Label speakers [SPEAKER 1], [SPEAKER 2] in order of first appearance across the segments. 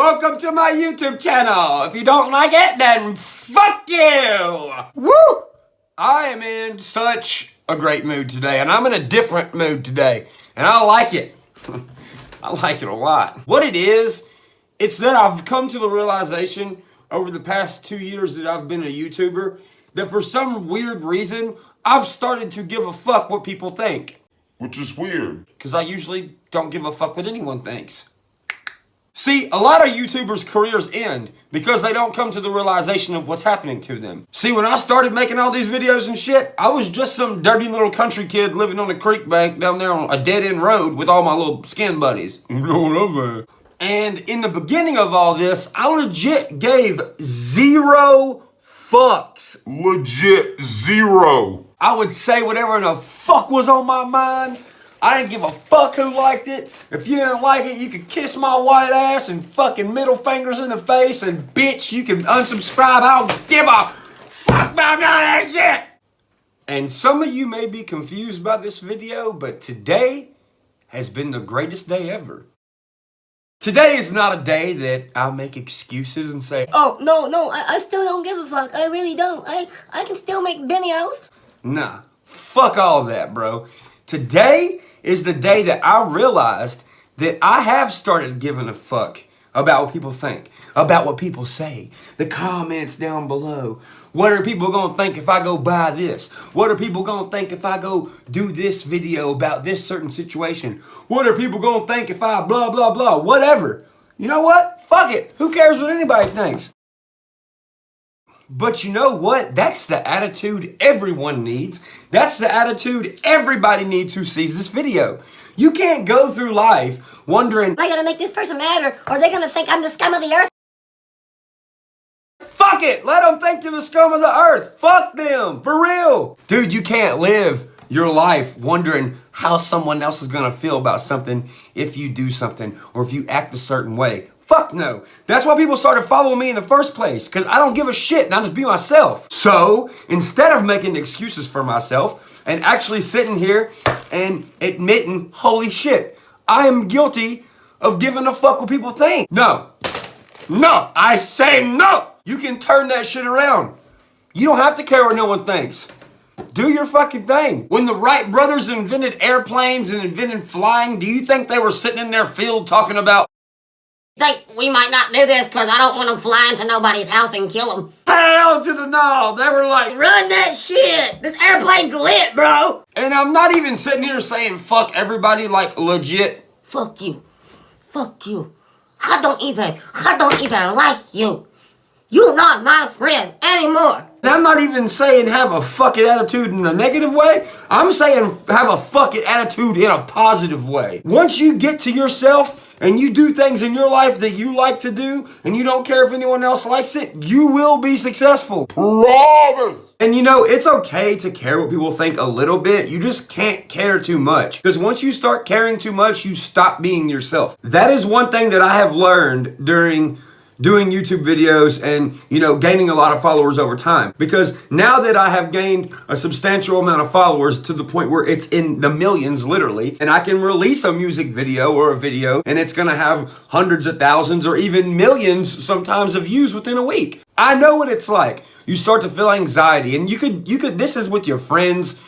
[SPEAKER 1] Welcome to my YouTube channel. If you don't like it, then fuck you. Woo! I am in such a great mood today, and I'm in a different mood today, and I like it. I like it a lot. What it is, it's that I've come to the realization over the past 2 years that I've been a YouTuber that for some weird reason, I've started to give a fuck what people think.
[SPEAKER 2] Which is weird.
[SPEAKER 1] Because I usually don't give a fuck what anyone thinks. See, a lot of YouTubers' careers end because they don't come to the realization of what's happening to them. See, when I started making all these videos and shit, I was just some dirty little country kid living on a creek bank down there on a dead-end road with all my little skin buddies. And in the beginning of all this, I legit gave 0 fucks.
[SPEAKER 2] Legit 0.
[SPEAKER 1] I would say whatever the fuck was on my mind. I didn't give a fuck who liked it. If you didn't like it, you could kiss my white ass and fucking middle fingers in the face, and bitch, you can unsubscribe. I don't give a fuck about none of that shit. And some of you may be confused by this video, but today has been the greatest day ever. Today is not a day that I'll make excuses and say,
[SPEAKER 3] oh, no, I still don't give a fuck. I really don't. I can still make videos.
[SPEAKER 1] Nah, fuck all that, bro. Today is the day that I realized that I have started giving a fuck about what people think, about what people say, the comments down below. What are people gonna think if I go buy this? What are people gonna think if I go do this video about this certain situation? What are people gonna think if I blah, blah, blah, whatever? You know what? Fuck it. Who cares what anybody thinks? But you know what? That's the attitude everyone needs. That's the attitude everybody needs who sees this video. You can't go through life wondering,
[SPEAKER 3] am I gonna make this person mad, or are they gonna think I'm the scum of the earth?
[SPEAKER 1] fuck it, let them think you're the scum of the earth. Fuck them, for real. Dude, you can't live your life wondering how someone else is gonna feel about something if you do something or if you act a certain way. Fuck no. That's why people started following me in the first place, because I don't give a shit and I just be myself. So, instead of making excuses for myself and actually sitting here and admitting, holy shit, I am guilty of giving a fuck what people think. No, I say no. You can turn that shit around. You don't have to care what no one thinks. Do your fucking thing. When the Wright brothers invented airplanes and invented flying, do you think they were sitting in their field talking about,
[SPEAKER 3] Like, we might not do this because I don't want them flying to nobody's house and kill them.
[SPEAKER 1] hell to the no? They were like,
[SPEAKER 3] Run that shit! This airplane's lit, bro!
[SPEAKER 1] and I'm not even sitting here saying fuck everybody, like legit.
[SPEAKER 3] Fuck you. Fuck you. I don't even like you. You're not my friend anymore.
[SPEAKER 1] And I'm not even saying have a fuck it attitude in a negative way. I'm saying have a fuck it attitude in a positive way. Once you get to yourself and you do things in your life that you like to do, and you don't care if anyone else likes it, you will be successful.
[SPEAKER 2] Promise!
[SPEAKER 1] And you know, it's okay to care what people think a little bit. You just can't care too much. Because once you start caring too much, you stop being yourself. That is one thing that I have learned during doing YouTube videos and, you know, gaining a lot of followers over time. Because now that I have gained a substantial amount of followers to the point where it's in the millions, literally, and I can release a music video or a video and it's gonna have hundreds of thousands or even millions sometimes of views within a week. I know what it's like. You start to feel anxiety, and you could, this is with your friends,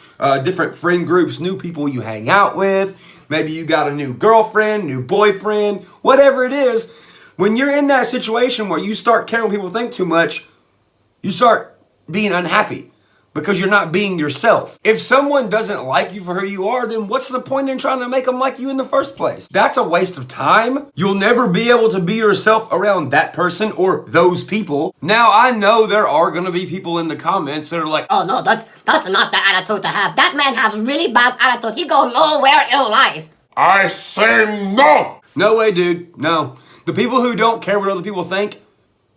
[SPEAKER 1] different friend groups, new people you hang out with. Maybe you got a new girlfriend, new boyfriend, whatever it is. When you're in that situation where you start caring what people think too much, you start being unhappy because you're not being yourself. If someone doesn't like you for who you are, then what's the point in trying to make them like you in the first place? That's a waste of time. You'll never be able to be yourself around that person or those people. Now, I know there are going to be people in the comments that are like,
[SPEAKER 3] Oh no, that's not the attitude to have. That man has really bad attitude. He goes nowhere in life.
[SPEAKER 2] I say no!
[SPEAKER 1] no way, dude, no. The people who don't care what other people think,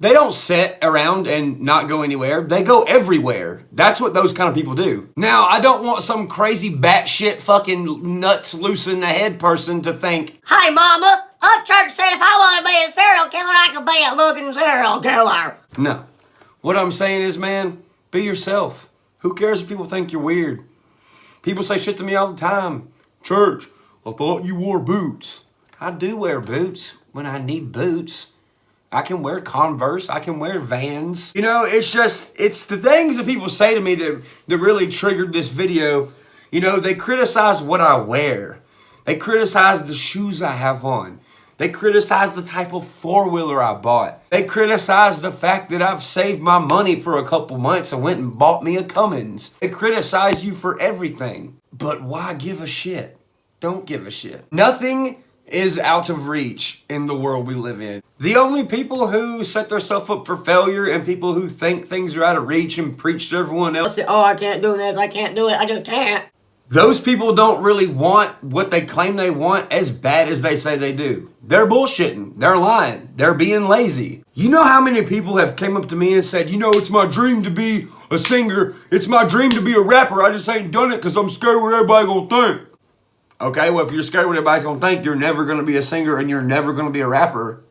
[SPEAKER 1] they don't sit around and not go anywhere. They go everywhere. That's what those kind of people do. Now, I don't want some crazy batshit fucking nuts loose in the head person to think,
[SPEAKER 3] Hi, Mama. Up church said if I want to be a serial killer, I could be a looking serial killer.
[SPEAKER 1] no. What I'm saying is, man, be yourself. Who cares if people think you're weird? People say shit to me all the time. Church, I thought you wore boots. I do wear boots when I need boots. I can wear Converse. I can wear Vans. You know, it's the things that people say to me that really triggered this video. You know, they criticize what I wear. They criticize the shoes I have on. They criticize the type of four-wheeler I bought. They criticize the fact that I've saved my money for a couple months and went and bought me a Cummins. They criticize you for everything. But why give a shit? Don't give a shit. Nothing is out of reach in the world we live in. The only people who set themselves up for failure and people who think things are out of reach and preach to everyone else,
[SPEAKER 3] Oh, I can't do this. I can't do it. I just can't.
[SPEAKER 1] those people don't really want what they claim they want as bad as they say they do. They're bullshitting. They're lying. They're being lazy. You know how many people have came up to me and said, you know, it's my dream to be a singer. It's my dream to be a rapper. I just ain't done it because I'm scared what everybody gonna think. Okay, well, if you're scared what everybody's gonna think, you're never gonna be a singer and you're never gonna be a rapper.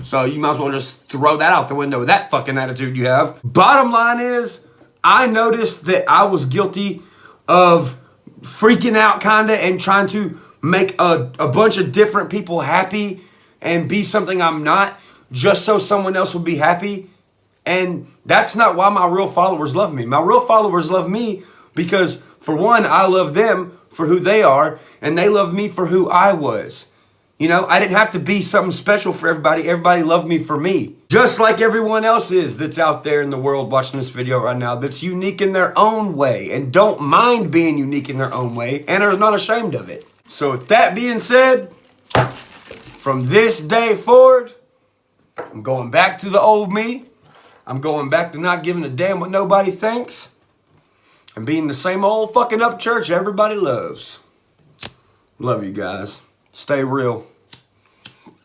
[SPEAKER 1] So you might as well just throw that out the window with that fucking attitude you have. Bottom line is, I noticed that I was guilty of freaking out kinda and trying to make a bunch of different people happy and be something I'm not just so someone else would be happy. And that's not why my real followers love me. My real followers love me because, for one, I love them for who they are, and they love me for who I was. You know, I didn't have to be something special for everybody. Everybody loved me for me. Just like everyone else is that's out there in the world watching this video right now that's unique in their own way and don't mind being unique in their own way and are not ashamed of it. So with that being said, from this day forward, I'm going back to the old me. I'm going back to not giving a damn what nobody thinks and being the same old fucking up church everybody loves. Love you guys. Stay real.